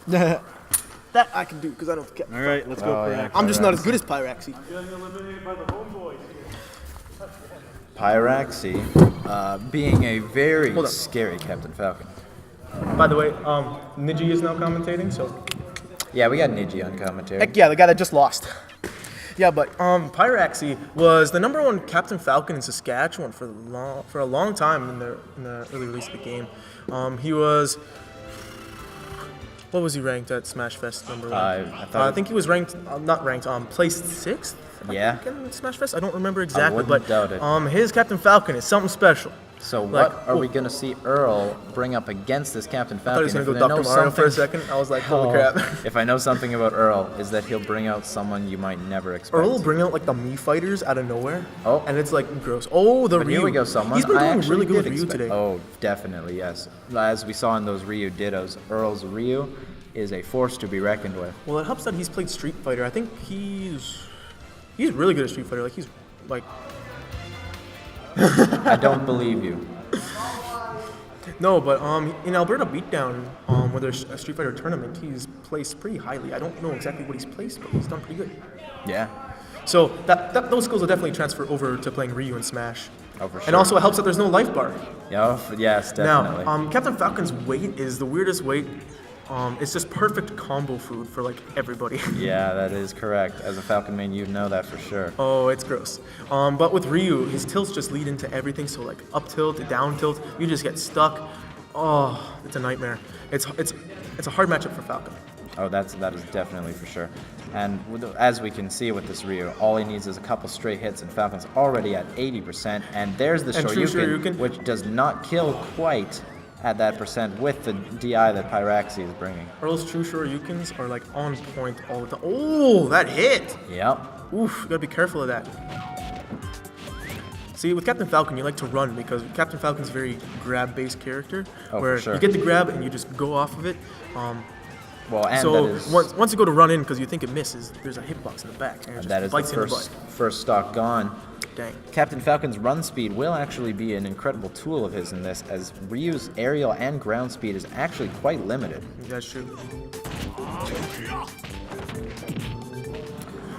That I can do because I don't get. All right, let's go. yeah. I'm just not as good as Pyraxy. Getting eliminated by the homeboys here. Pyraxy, being a very Hold up. scary Captain Falcon. By the way, Niji is now commentating, so. Yeah, we got Niji on commentary. Heck yeah, the guy that just lost. Yeah, but Pyraxy was the #1 Captain Falcon in Saskatchewan for a long time in the early release of the game. He was. What was he ranked at Smash Fest #1? I think he was ranked, not ranked, placed 6th. Yeah. In Smash Fest. I don't remember exactly, wouldn't doubt it. his Captain Falcon is something special. So Like, what are we going to see Earl bring up against this Captain I thought Falcon? he was going to If go I know Dr. Mario for a something- second. I was like, holy crap. If I know something about Earl, is that he'll bring out someone you might never expect. Earl will bring out like the Mii fighters out of nowhere. Oh. And it's like gross. Oh, the But Ryu. here we go, someone. He's been I doing actually really good did with Ryu expect- today. Oh, definitely, yes. As we saw in those Ryu dittos, Earl's Ryu is a force to be reckoned with. Well, it helps that he's played Street Fighter. I think he's really good at Street Fighter. Like he's like I don't believe you. no, but in Alberta Beatdown, where there's a Street Fighter tournament, he's placed pretty highly. I don't know exactly what he's placed, but he's done pretty good. Yeah. So those skills will definitely transfer over to playing Ryu and Smash. Oh, for sure. And also it helps that there's no life bar. Yes, definitely. Now, Captain Falcon's weight is the weirdest weight. It's just perfect combo food for like everybody. Yeah, that is correct. As a Falcon main, you'd know that for sure. Oh, it's gross. But with Ryu, his tilts just lead into everything. So like up tilt, down tilt, you just get stuck. Oh, it's a nightmare. It's a hard matchup for Falcon. Oh, that is definitely for sure. And as we can see with this Ryu, all he needs is a couple straight hits, and Falcon's already at 80%. And there's the And true Shoryuken, Shoryuken. which does not kill quite at that percent with the DI that Pyraxy is bringing. Earl's true Shoryukens are like on point all the time. Oh, that hit! Yep. Oof, you gotta be careful of that. See, with Captain Falcon, you like to run because Captain Falcon's a very grab-based character, Oh, where for sure. you get the grab and you just go off of it. Well, and So that is once you go to run in because you think it misses, there's a hitbox in the back and it just that is the bites you in the butt. first stock gone. Dang. Captain Falcon's run speed will actually be an incredible tool of his in this, as Ryu's aerial and ground speed is actually quite limited. That's true.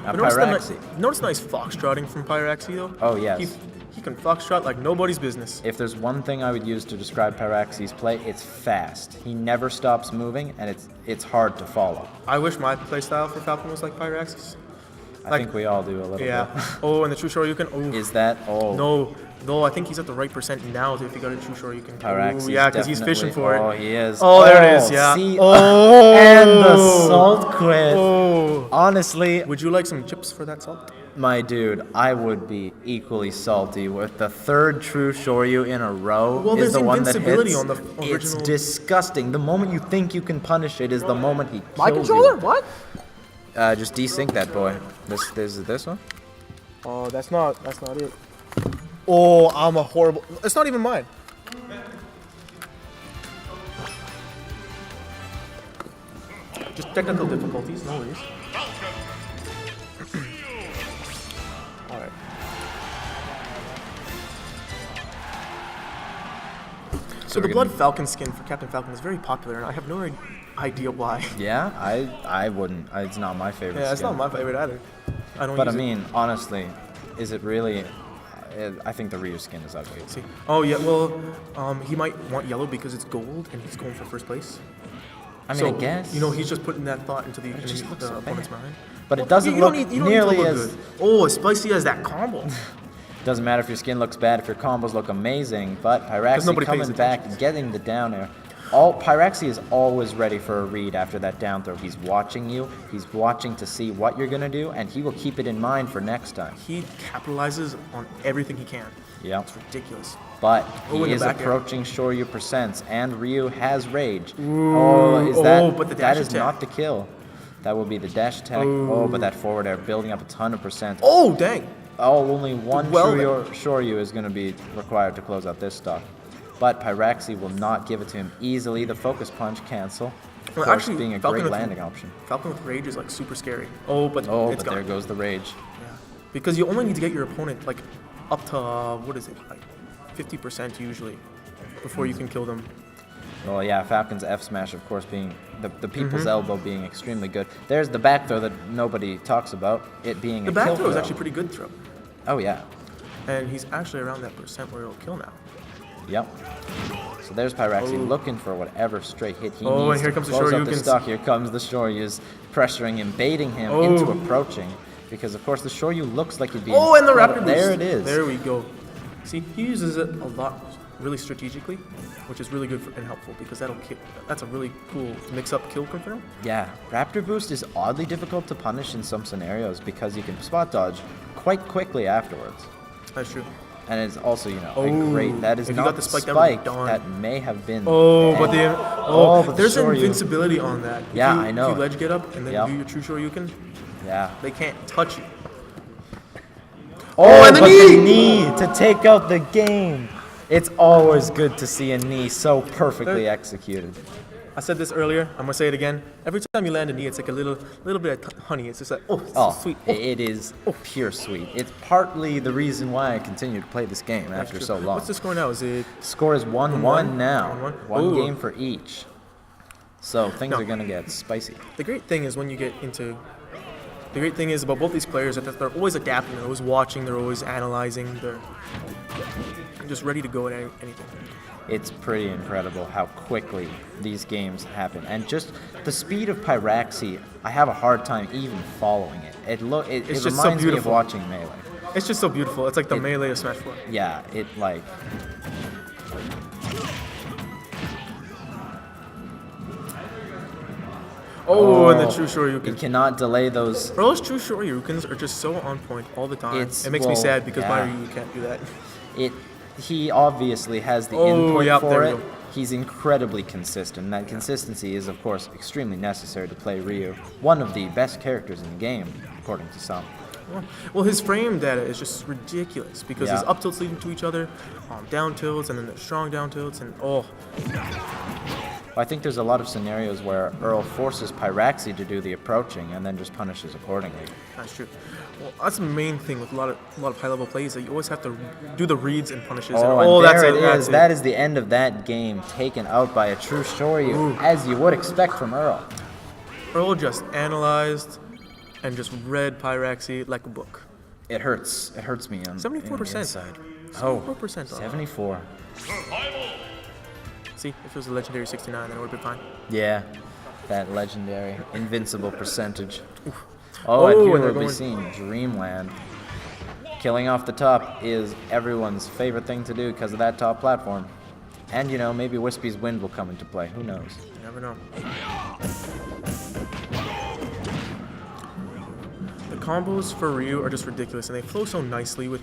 Now, But Pyraxy. notice the nice foxtrotting from Pyraxy though. Oh, yes. He can foxtrot like nobody's business. If there's one thing I would use to describe Pyraxy's play, it's fast. He never stops moving, and it's hard to follow. I wish my playstyle for Falcon was like Pyraxy's. I think we all do a little Yeah. bit. Oh, and the true Shoryuken. Oh. Is that all? No, I think he's at the right percent now if he got a true Shoryuken. Pyraxy's Yeah, because he's fishing for Oh, it. he is. Oh, there it is, yeah. See? Oh. And the salt quit. Oh. Honestly, Would you like some chips for that salt? my dude, I would be equally salty with the third true Shoryu in a row. Well, is there's the one that invincibility hits. on the It's original- disgusting. The moment you think you can punish it is the moment he kills My controller? you. What? Just desync that boy. This one. Oh, that's not it. Oh, I'm a horrible. It's not even mine. Just technical difficulties, no worries. Alright. So the Blood Falcon skin for Captain Falcon is very popular, and I have no idea why. Yeah, I wouldn't. It's not my favorite. Yeah, it's skin. not my favorite either. I don't But I use it. mean, honestly, is it really? I think the Ryu skin is ugly. See. Oh yeah, well, he might want yellow because it's gold and he's going for first place. I mean, So, I guess. you know, he's just putting that thought into the just looks so opponent's bad. mind. But it doesn't You look don't need to nearly look as. good. Oh, as spicy as that combo. Doesn't matter if your skin looks bad, if your combos look amazing, but Pyraxy nobody coming pays back attention. and getting the down air. Pyraxy is always ready for a read after that down throw. He's watching you, he's watching to see what you're gonna do, and he will keep it in mind for next time. He capitalizes on everything he can. Yep. It's ridiculous. But Oh, in he the is back air. approaching Shoryu percents, and Ryu has rage. But the dash that is attack. not the kill. That will be the dash attack. Oh, but that forward air building up a ton of percent. Oh, dang. Oh, only one Well Shoryu is going to be required to close out this stock. But Pyraxy will not give it to him easily. The focus punch cancel. Of Well, course, actually, being a Falcon great with- landing option. Falcon with rage is like super scary. It's But gone. there goes the rage. Yeah. Because you only need to get your opponent like up to what is it, like 50% usually, before you can kill them. Well, yeah, Falcon's F smash, of course, being the people's elbow being extremely good. There's the back throw that nobody talks about, it being The a back kill throw is throw. actually pretty good throw. Oh, yeah. And he's actually around that percent where he'll kill now. Yep. So there's Pyraxy looking for whatever straight hit he Oh, needs and here to comes the close up the Shoryukens. stock. Here comes the Shoryus, pressuring him, baiting him into approaching. Because, of course, the Shoryu looks like he'd be... Oh, and the Raptor boost. There it is. There we go. See, he uses it a lot, really strategically, which is really good and helpful because that's a really cool mix-up kill confirm. Yeah, Raptor Boost is oddly difficult to punish in some scenarios because you can spot dodge quite quickly afterwards. That's true. And it's also, a great... That is If you not got the the spike, spike that would be that done. may have been... Oh, the but end. but there's an Shoryu. invincibility on that. If Yeah, you, I know. If you ledge get up and then Yep. do your true Shoryuken, Yeah. they can't touch you. Oh, and the but knee! the knee to take out the game. It's always good to see a knee so perfectly executed. I said this earlier. I'm gonna say it again. Every time you land a knee, it's like a little bit of honey. It's just like, oh, it's so sweet. Oh, It is pure sweet. It's partly the reason why I continue to play this game that's after true. so long. What's the score now? Is it? Score is 1-1 now. 1-1? One Ooh. game for each. So things are going to get spicy. The great thing is when you get into. The great thing is about both these players is that they're always adapting. They're always watching. They're always analyzing. They're just ready to go at anything. It's pretty incredible how quickly these games happen. And just the speed of Pyraxy, I have a hard time even following it. It It's just so reminds me of beautiful. watching Melee. It's just so beautiful. It's like the melee of Smash 4. Yeah, it like... Oh, and the true Shoryuken. You cannot delay those. Earl's true Shoryukens are just so on point all the time. It's- It makes me well, sad because my yeah. Ryu can't do that. He obviously has the Oh, input yep, for there we it. go. He's incredibly consistent. That consistency is, of course, extremely necessary to play Ryu. One of the best characters in the game, according to some. Well, his frame data is just ridiculous because his Yeah. up tilts leading to each other, down tilts, and then there's strong down tilts, and I think there's a lot of scenarios where Earl forces Pyraxy to do the approaching and then just punishes accordingly. that's true. Well, that's the main thing with a lot of high level plays that you always have to do the reads and punishes. Oh, and that's there it that's is. That is the end of that game, taken out by a true Shoryu, as you would expect from Earl. Earl just analyzed and just read Pyraxy like a book. It hurts. It hurts me on 74%. the inside. 74% off. 74. See, if it was a legendary 69, then it would have been fine. Yeah, that legendary invincible percentage. Oh, Oh, and and here they're we'll be going- seeing Dreamland. Killing off the top is everyone's favorite thing to do because of that top platform. And, maybe Wispy's Wind will come into play. Who knows? You never know. The combos for Ryu are just ridiculous, and they flow so nicely with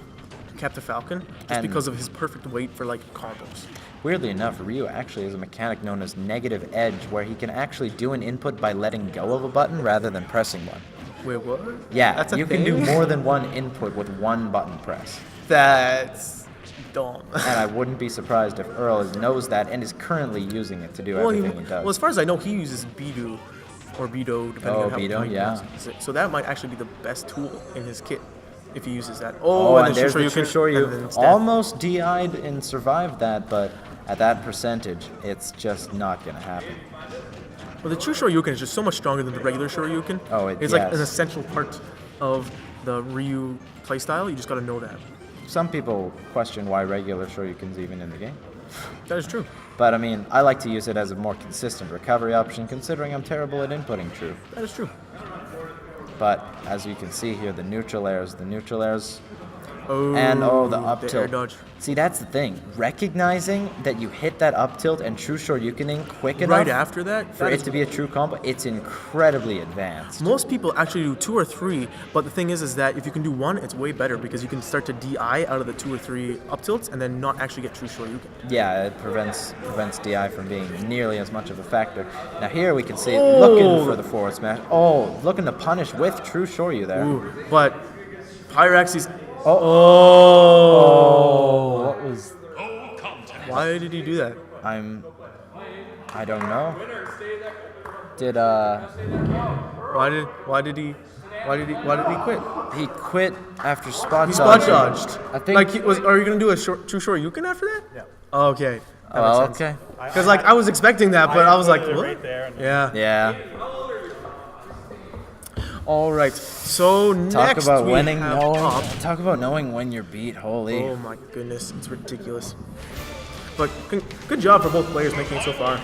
Captain Falcon just And- because of his perfect weight for combos. Weirdly enough, Ryu actually has a mechanic known as negative edge, where he can actually do an input by letting go of a button rather than pressing one. Wait, what? Yeah, That's a you can do thing? more than one input with one button press. That's dumb. And I wouldn't be surprised if Earl knows that and is currently using it to do everything he does. Well, as far as I know, he uses Bidu or Bido, depending Oh, on how Bido, he yeah. uses it. So that might actually be the best tool in his kit if he uses that. Oh, and then there's the true Shoryuken, and then Shoryu. it's death. Almost DI'd and survived that, but at that percentage, it's just not going to happen. Well, the true Shoryuken is just so much stronger than the regular Shoryuken. Oh, it's like yes. an essential part of the Ryu playstyle. You just got to know that. Some people question why regular Shoryuken's even in the game. That is true. But I mean, I like to use it as a more consistent recovery option, considering I'm terrible at inputting true. That is true. But as you can see here, the neutral airs, Oh, and the up the air tilt. dodge. See, that's the thing. Recognizing that you hit that up tilt and true Shoryukening quick enough Right after that, for that it is- to be a true combo, it's incredibly advanced. most people actually do 2 or 3, but the thing is that if you can do 1, it's way better because you can start to DI out of the 2 or 3 up tilts and then not actually get true Shoryuken. Yeah, it prevents DI from being nearly as much of a factor. Now here we can see it looking for the forward smash. Oh, looking to punish with true Shoryu there. Ooh, but Pyraxy's. Oh, Oh! what was? Why did he do that? I don't know. Did Why did he quit? he quit after spot He spot dodging? dodged. I think Are you gonna do a true Shoryuken after that? Yeah. Okay. Well, makes sense. okay. Because like I was expecting that, but I was like, Right what? there. And Yeah. Yeah. All right. So Talk next about we winning, have knowing. up. Talk about knowing when you're beat. Holy. Oh my goodness, it's ridiculous. But good job for both players making it so far.